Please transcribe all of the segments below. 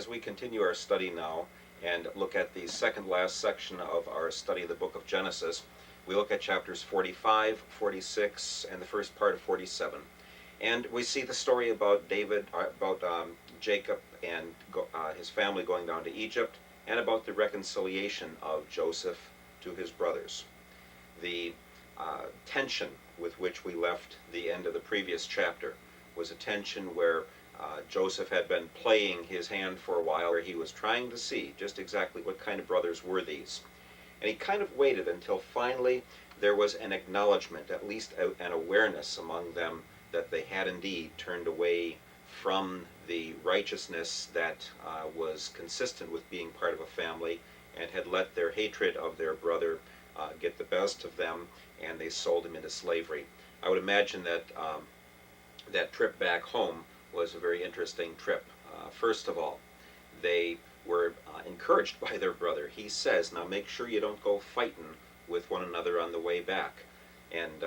as we continue our study now and look at the second last section of our study of the book of Genesis, we look at chapters 45, 46, and the first part of 47. And we see the story about Jacob and his family going down to Egypt, and about the reconciliation of Joseph to his brothers. The tension with which we left the end of the previous chapter was a tension where Joseph had been playing his hand for a while, where he was trying to see just exactly what kind of brothers were these. And he kind of waited until finally there was an acknowledgement, at least an awareness among them, that they had indeed turned away from the righteousness that was consistent with being part of a family, and had let their hatred of their brother get the best of them, and they sold him into slavery. I would imagine that that trip back home was a very interesting trip. First of all, they were encouraged by their brother. He says, now make sure you don't go fighting with one another on the way back. And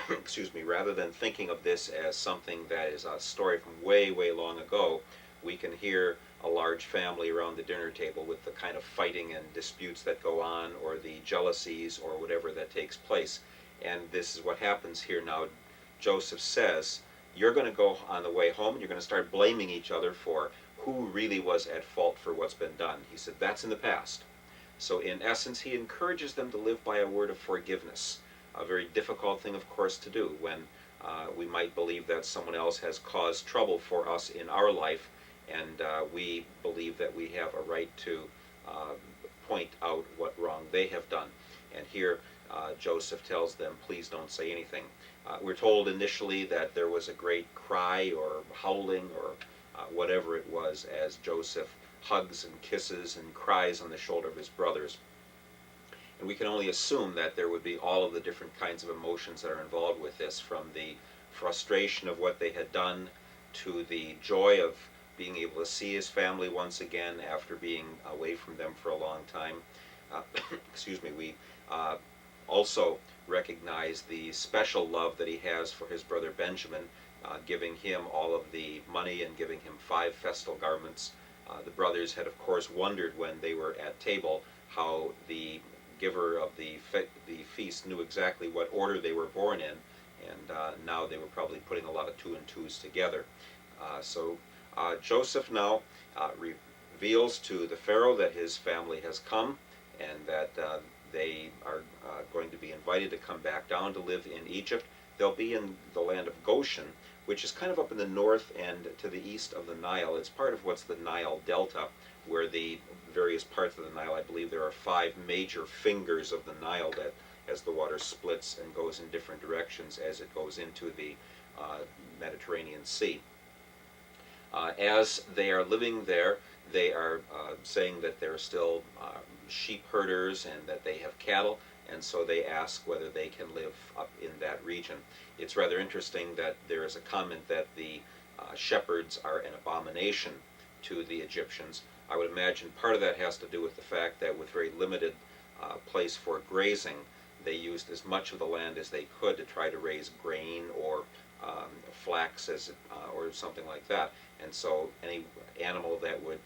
excuse me, rather than thinking of this as something that is a story from way, way long ago, we can hear a large family around the dinner table with the kind of fighting and disputes that go on, or the jealousies or whatever that takes place. And this is what happens here now. Joseph says, you're going to go on the way home and you're going to start blaming each other for who really was at fault for what's been done. He said that's in the past. So in essence, he encourages them to live by a word of forgiveness. A very difficult thing, of course, to do when we might believe that someone else has caused trouble for us in our life, and we believe that we have a right to point out what wrong they have done. And here Joseph tells them, please don't say anything. We're told initially that there was a great cry or howling or whatever it was, as Joseph hugs and kisses and cries on the shoulder of his brothers. And we can only assume that there would be all of the different kinds of emotions that are involved with this, from the frustration of what they had done to the joy of being able to see his family once again after being away from them for a long time. Excuse me, we also recognize the special love that he has for his brother Benjamin, giving him all of the money and giving him 5 festal garments. The brothers had, of course, wondered when they were at table how the giver of the feast knew exactly what order they were born in, and now they were probably putting a lot of 2 and 2s together. So Joseph now reveals to the Pharaoh that his family has come, and that they are going to be invited to come back down to live in Egypt. They'll be in the land of Goshen, which is kind of up in the north and to the east of the Nile. It's part of what's the Nile Delta, where the various parts of the Nile, I believe there are 5 major fingers of the Nile that, as the water splits and goes in different directions as it goes into the Mediterranean Sea. As they are living there, they are saying that they're still sheep herders and that they have cattle, and so they ask whether they can live up in that region. It's rather interesting that there is a comment that the shepherds are an abomination to the Egyptians. I would imagine part of that has to do with the fact that with very limited place for grazing, they used as much of the land as they could to try to raise grain or flax or something like that. And so any animal that would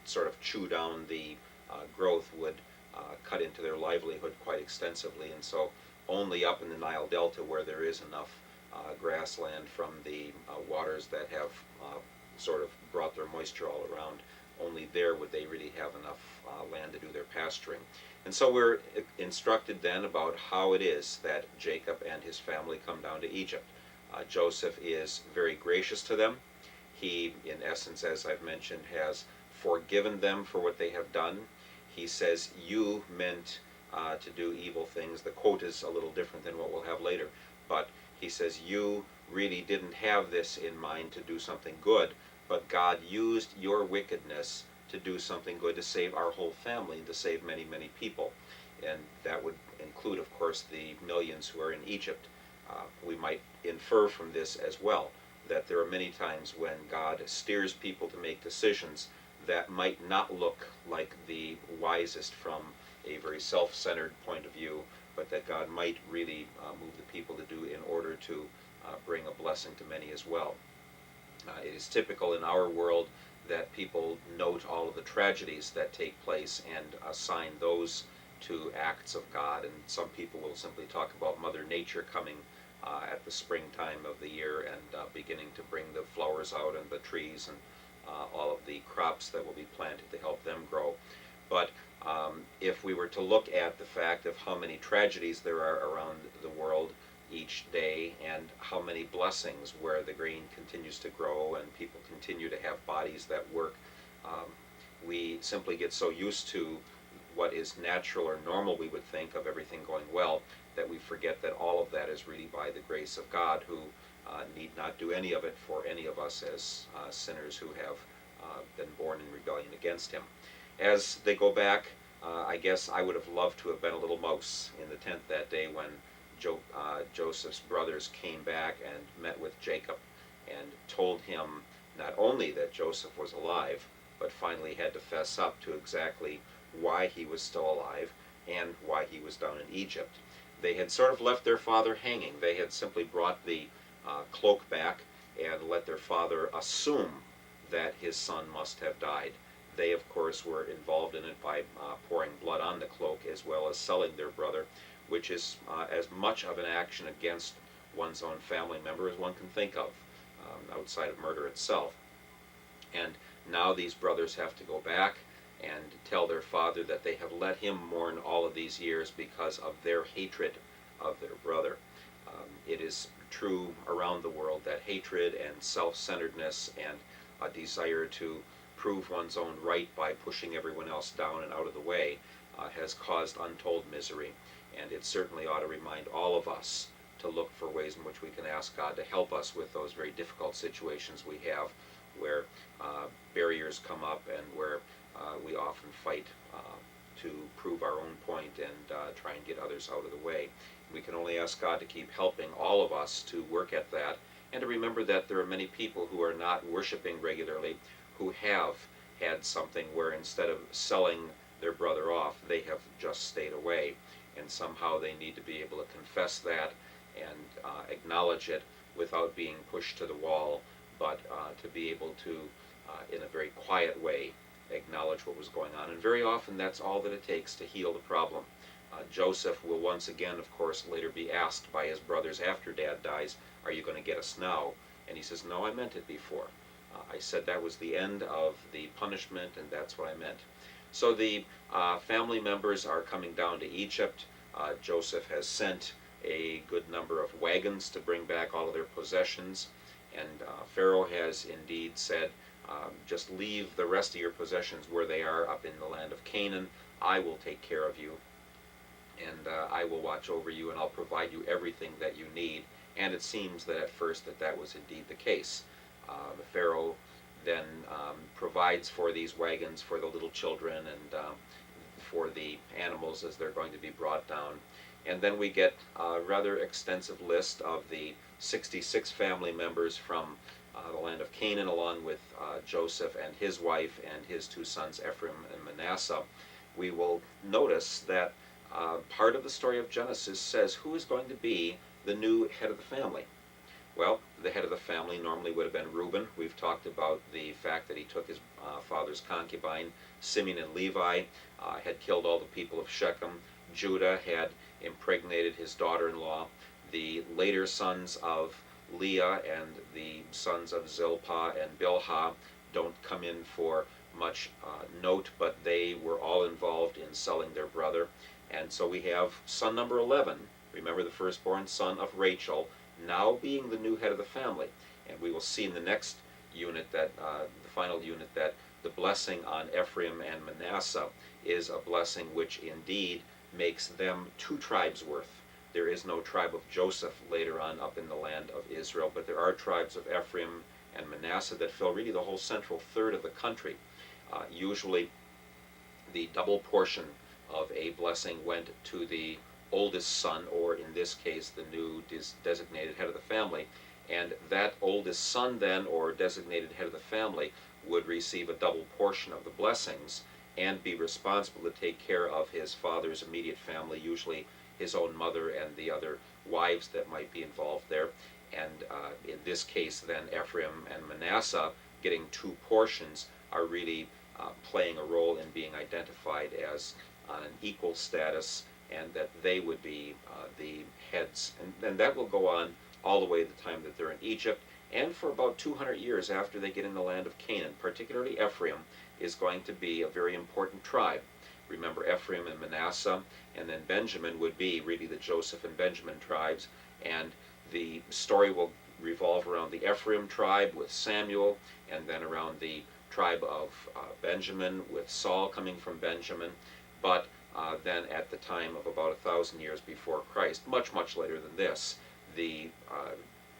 sort of chew down the growth would cut into their livelihood quite extensively. And so only up in the Nile Delta, where there is enough grassland from the waters that have sort of brought their moisture all around, only there would they really have enough land to do their pasturing. And so we're instructed then about how it is that Jacob and his family come down to Egypt. Joseph is very gracious to them. He, in essence, as I've mentioned, has forgiven them for what they have done. He says, you meant to do evil things. The quote is a little different than what we'll have later, but he says, you really didn't have this in mind to do something good, but God used your wickedness to do something good, to save our whole family and to save many, many people. And that would include, of course, the millions who are in Egypt. We might infer from this as well that there are many times when God steers people to make decisions that might not look like the wisest from a very self-centered point of view, but that God might really move the people to do in order to bring a blessing to many as well. It is typical in our world that people note all of the tragedies that take place and assign those to acts of God. And some people will simply talk about Mother Nature coming at the springtime of the year and beginning to bring the flowers out and the trees and all of the crops that will be planted to help them grow. But if we were to look at the fact of how many tragedies there are around the world each day and how many blessings where the grain continues to grow and people continue to have bodies that work, um, we simply get so used to what is natural or normal, we would think, of everything going well, that we forget that all of that is really by the grace of God, who need not do any of it for any of us as sinners who have been born in rebellion against Him. As they go back, I guess I would have loved to have been a little mouse in the tent that day when Joseph's brothers came back and met with Jacob and told him not only that Joseph was alive, but finally had to fess up to exactly why he was still alive and why he was down in Egypt. They had sort of left their father hanging. They had simply brought the cloak back and let their father assume that his son must have died. They, of course, were involved in it by pouring blood on the cloak as well as selling their brother, which is as much of an action against one's own family member as one can think of, outside of murder itself. And now these brothers have to go back and tell their father that they have let him mourn all of these years because of their hatred of their brother. It is true around the world that hatred and self-centeredness and a desire to prove one's own right by pushing everyone else down and out of the way has caused untold misery. And it certainly ought to remind all of us to look for ways in which we can ask God to help us with those very difficult situations we have where barriers come up and where we often fight to prove our own point and try and get others out of the way. We can only ask God to keep helping all of us to work at that, and to remember that there are many people who are not worshiping regularly who have had something where instead of selling their brother off, they have just stayed away. And somehow they need to be able to confess that and acknowledge it without being pushed to the wall, but to be able to, in a very quiet way, acknowledge what was going on. And very often that's all that it takes to heal the problem. Joseph will once again, of course, later be asked by his brothers after Dad dies, "Are you going to get us now?" And he says, "No, I meant it before. I said that was the end of the punishment, and that's what I meant." So the family members are coming down to Egypt. Joseph has sent a good number of wagons to bring back all of their possessions, and Pharaoh has indeed said, just leave the rest of your possessions where they are up in the land of Canaan. I will take care of you, and I will watch over you, and I'll provide you everything that you need. And it seems that at first that was indeed the case. Pharaoh then provides for these wagons for the little children and for the animals as they're going to be brought down. And then we get a rather extensive list of the 66 family members from the land of Canaan, along with Joseph and his wife and his two sons Ephraim and Manasseh. We will notice that part of the story of Genesis says who is going to be the new head of the family. Well, the head of the family normally would have been Reuben. We've talked about the fact that he took his father's concubine. Simeon and Levi had killed all the people of Shechem. Judah had impregnated his daughter-in-law. The later sons of Leah and the sons of Zilpah and Bilhah don't come in for much note, but they were all involved in selling their brother. And so we have son number 11, remember the firstborn son of Rachel, now being the new head of the family. And we will see in the next unit, that the final unit, that the blessing on Ephraim and Manasseh is a blessing which indeed makes them 2 tribes worth. There is no tribe of Joseph later on up in the land of Israel, but there are tribes of Ephraim and Manasseh that fill really the whole central third of the country. Usually the double portion of a blessing went to the oldest son, or in this case the new designated head of the family, and that oldest son then, or designated head of the family, would receive a double portion of the blessings and be responsible to take care of his father's immediate family, usually his own mother and the other wives that might be involved there. And in this case then, Ephraim and Manasseh getting 2 portions are really playing a role in being identified as on an equal status, and that they would be the heads. And that will go on all the way to the time that they're in Egypt, and for about 200 years after they get in the land of Canaan. Particularly Ephraim is going to be a very important tribe. Remember, Ephraim and Manasseh, and then Benjamin would be really the Joseph and Benjamin tribes, and the story will revolve around the Ephraim tribe with Samuel, and then around the tribe of Benjamin with Saul coming from Benjamin. But then at the time of about 1,000 years before Christ, much, much later than this, the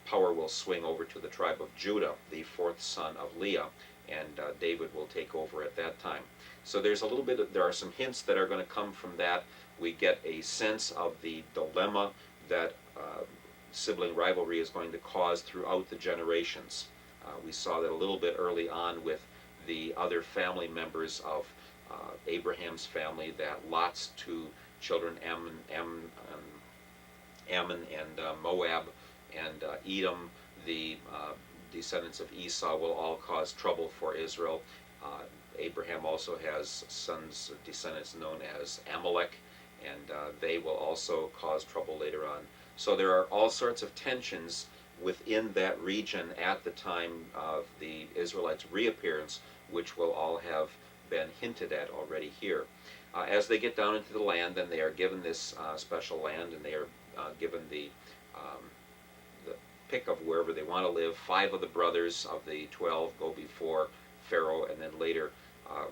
power will swing over to the tribe of Judah, the fourth son of Leah, and David will take over at that time. So there's a little bit of, there are some hints that are going to come from that. We get a sense of the dilemma that sibling rivalry is going to cause throughout the generations. We saw that a little bit early on with the other family members of Abraham's family, that Lot's two children, Ammon and Moab, and Edom, the descendants of Esau, will all cause trouble for Israel. Abraham also has sons, descendants known as Amalek, and they will also cause trouble later on. So there are all sorts of tensions within that region at the time of the Israelites' reappearance, which will all have been hinted at already here. As they get down into the land, then they are given this special land, and they are given the pick of wherever they want to live. 5 of the brothers of the 12 go before Pharaoh, and then later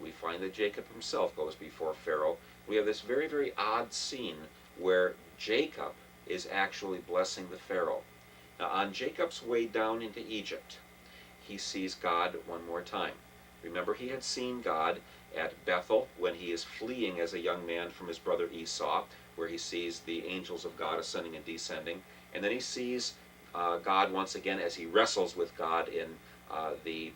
we find that Jacob himself goes before Pharaoh. We have this very, very odd scene where Jacob is actually blessing the Pharaoh. Now, on Jacob's way down into Egypt, he sees God one more time. Remember, he had seen God at Bethel when he is fleeing as a young man from his brother Esau, where he sees the angels of God ascending and descending. And then he sees God once again as he wrestles with God in the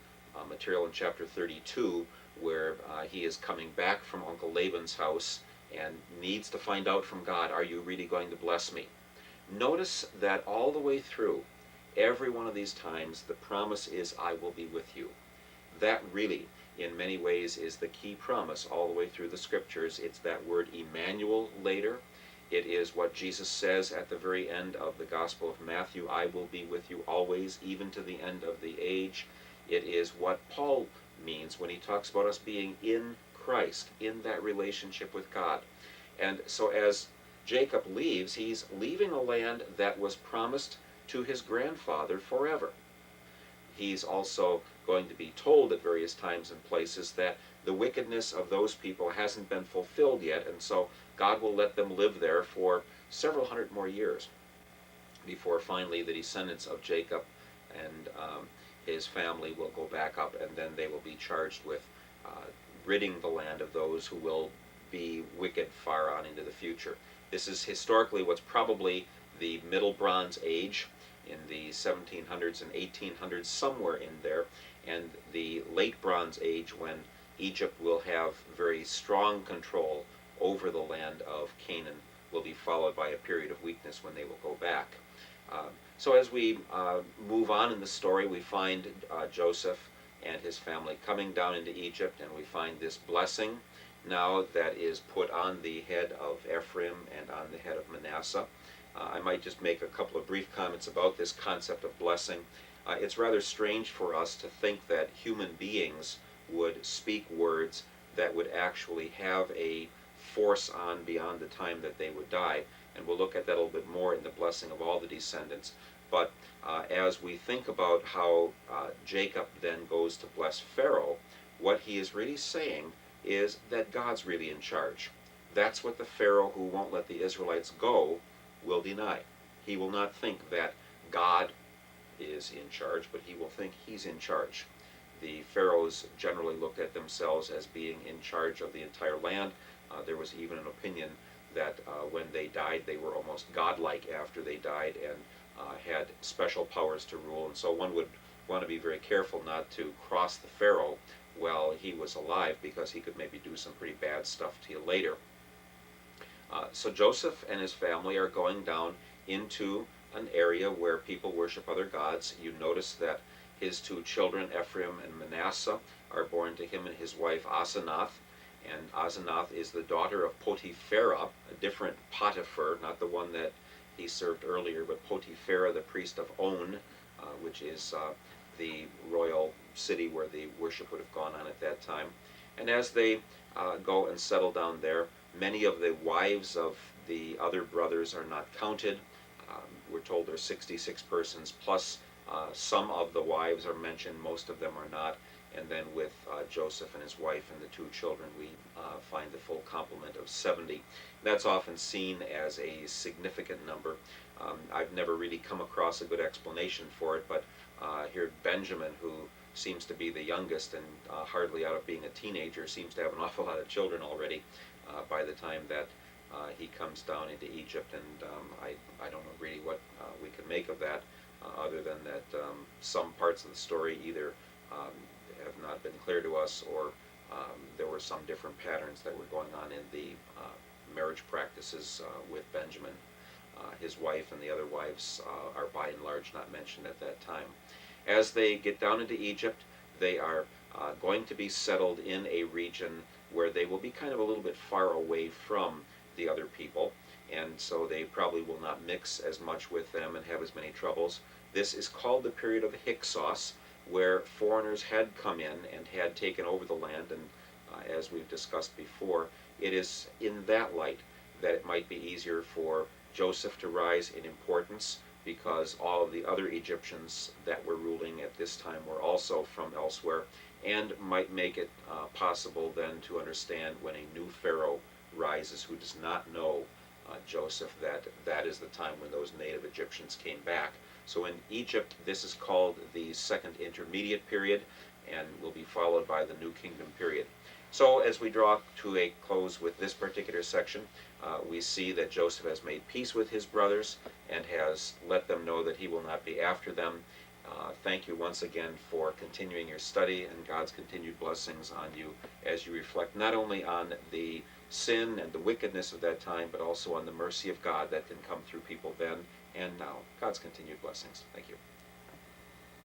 material in chapter 32, where he is coming back from Uncle Laban's house and needs to find out from God, are you really going to bless me? Notice that all the way through, every one of these times, the promise is, I will be with you. That really, in many ways, is the key promise all the way through the scriptures. It's that word Emmanuel later. It is what Jesus says at the very end of the Gospel of Matthew, I will be with you always, even to the end of the age. It is what Paul means when he talks about us being in Christ, in that relationship with God. And so as Jacob leaves, he's leaving a land that was promised to his grandfather forever. He's also going to be told at various times and places that the wickedness of those people hasn't been fulfilled yet, and so God will let them live there for several hundred more years before finally the descendants of Jacob and his family will go back up, and then they will be charged with ridding the land of those who will be wicked far on into the future. This is historically what's probably the Middle Bronze Age, in the 1700s and 1800s, somewhere in there, and the Late Bronze Age, when Egypt will have very strong control over the land of Canaan, will be followed by a period of weakness when they will go back. So as we move on in the story, we find Joseph and his family coming down into Egypt, and we find this blessing now that is put on the head of Ephraim and on the head of Manasseh. I might just make a couple of brief comments about this concept of blessing. It's rather strange for us to think that human beings would speak words that would actually have a force on beyond the time that they would die, and we'll look at that a little bit more in the blessing of all the descendants. But as we think about how Jacob then goes to bless Pharaoh, what he is really saying is that God's really in charge. That's what the Pharaoh who won't let the Israelites go will deny. He will not think that God is in charge, but he will think he's in charge. The pharaohs generally looked at themselves as being in charge of the entire land. There was even an opinion that when they died, they were almost godlike after they died and had special powers to rule. And so one would want to be very careful not to cross the pharaoh while he was alive, because he could maybe do some pretty bad stuff to you later. So Joseph and his family are going down into an area where people worship other gods. You notice that his 2 children, Ephraim and Manasseh, are born to him and his wife Asenath. And Asenath is the daughter of Potipharah, a different Potiphar, not the one that he served earlier, but Potipharah, the priest of On, which is the royal city where the worship would have gone on at that time. And as they go and settle down there, many of the wives of the other brothers are not counted. We're told there's 66 persons, plus some of the wives are mentioned, most of them are not. And then with Joseph and his wife and the two children, we find the full complement of 70. That's often seen as a significant number. I've never really come across a good explanation for it, but here Benjamin, who seems to be the youngest and hardly out of being a teenager, seems to have an awful lot of children already by the time that he comes down into Egypt, and I don't know really what we can make of that, other than that some parts of the story either have not been clear to us, or there were some different patterns that were going on in the marriage practices with Benjamin. His wife and the other wives are by and large not mentioned at that time. As they get down into Egypt, they are going to be settled in a region where they will be kind of a little bit far away from the other people, and so they probably will not mix as much with them and have as many troubles. This is called the period of Hyksos, where foreigners had come in and had taken over the land, and as we've discussed before, it is in that light that it might be easier for Joseph to rise in importance, because all of the other Egyptians that were ruling at this time were also from elsewhere, and might make it possible then to understand when a new pharaoh rises who does not know Joseph, that is the time when those native Egyptians came back. So in Egypt, this is called the Second Intermediate Period, and will be followed by the New Kingdom period. So as we draw to a close with this particular section, we see that Joseph has made peace with his brothers and has let them know that he will not be after them. Thank you once again for continuing your study, and God's continued blessings on you as you reflect not only on the sin and the wickedness of that time, but also on the mercy of God that can come through people then and now. God's continued blessings. Thank you.